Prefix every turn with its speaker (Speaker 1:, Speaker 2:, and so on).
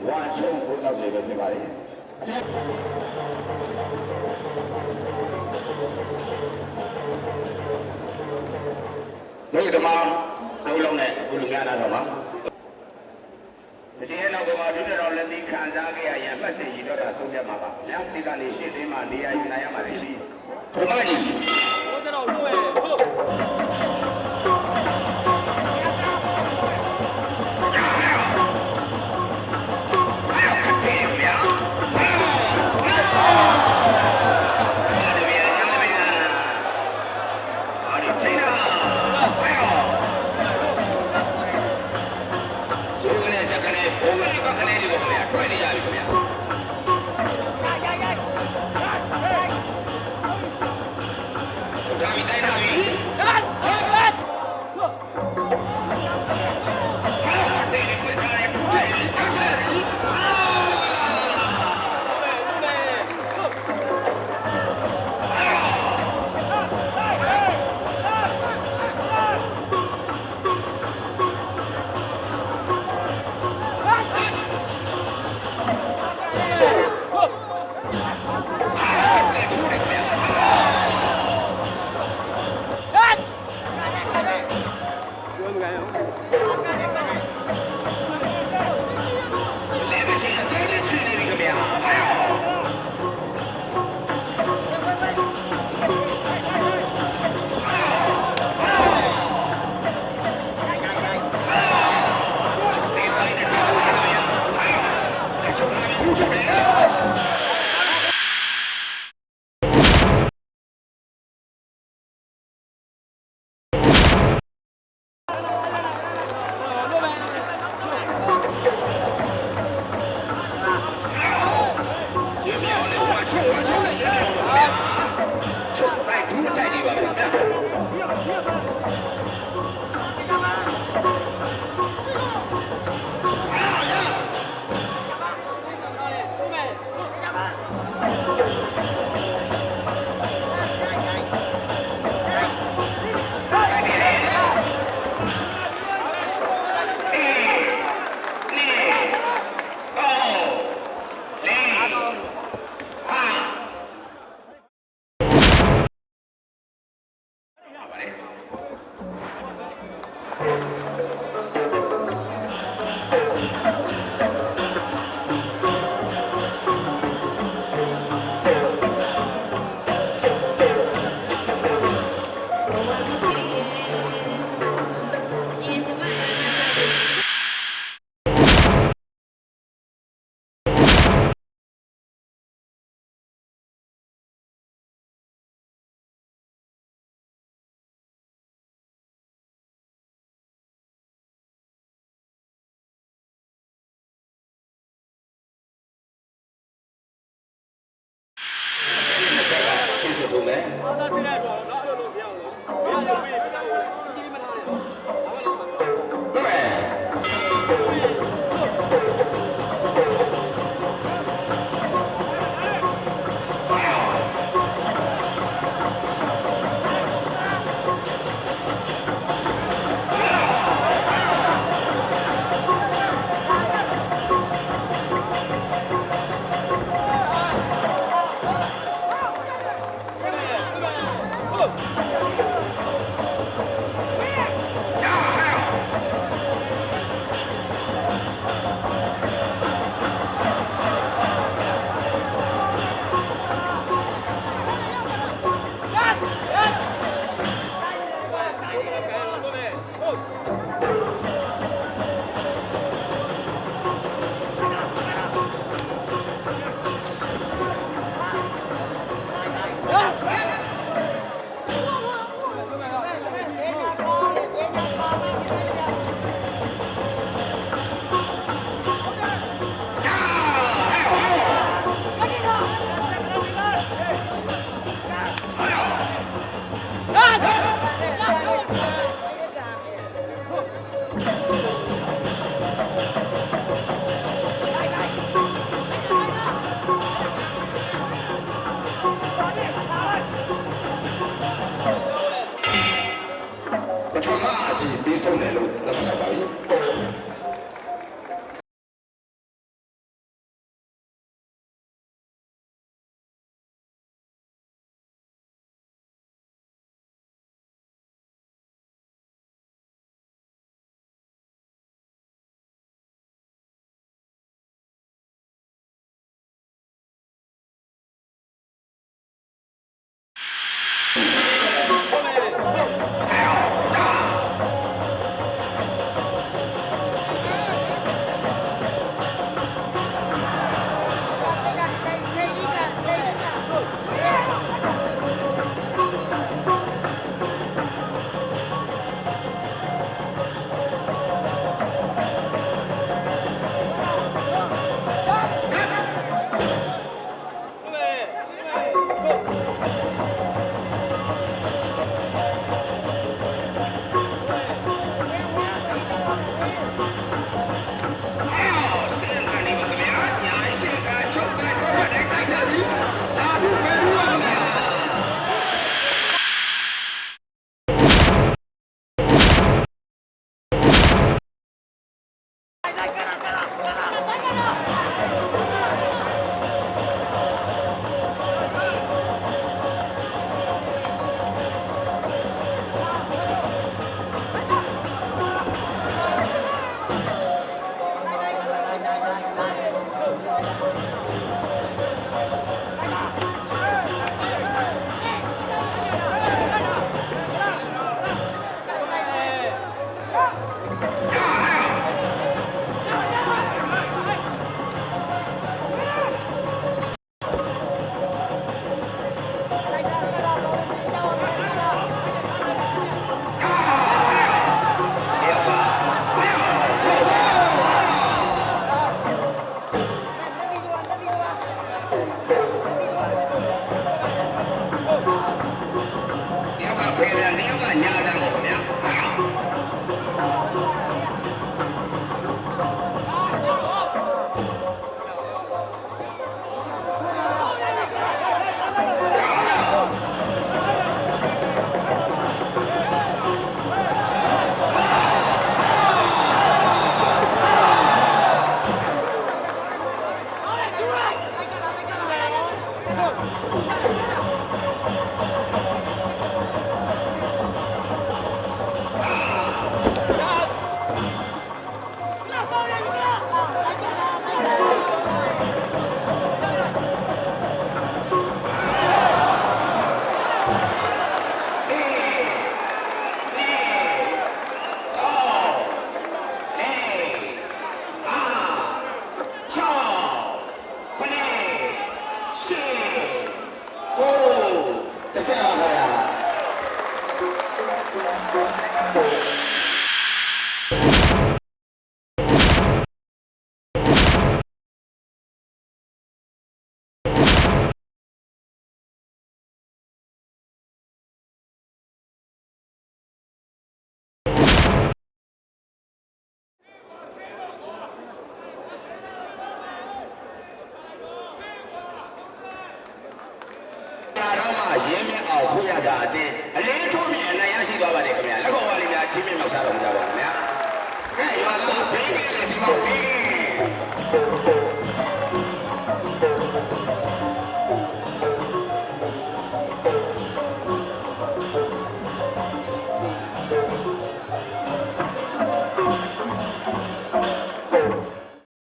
Speaker 1: ဝါချုံကိုသောက်နေပဲဖြစ်ပါလေဒီကမှာလုံးလုံးနဲ့အခုလူများလာတော့ပါဒီရဲ့နောက်ကမှဒုတိယတော်လက်သီးခံစားခဲ့ရရင်အမှတ်စဉ်ရည်တော့တာဆုံးဖြတ်မှာပါ။လက်ဒီကနေရှင်းတင်းမှနေရာယူနိုင်ရမှာလေရှိ။ဓမ္မကြီးဘုရားတော်လို့ပဲဟုတ်ထုံးမယ်။အားသားစိတ်လိုက်တော့တော့အဲ့လိုလို့မရဘူး။မရဘူးပြေးပြတာကိုကြီးမထားနဲ့တော့။ဘာမှလုပ်မှာမဟုတ်ဘူး။ဟုတ်ကဲ့။ ရင်းမြစ်အောင်ဖွင့်ရတာအတင်းအလေးထိုးမြင်အနိုင်ရရှိသွားပါတယ်ခင်ဗျာလက်ခေါ်ဝါလီများချင်းမြင့်မြောက်စားတော်မူကြပါခင်ဗျာကဲရွာသားဘေးကလေးဒီမှာဘေး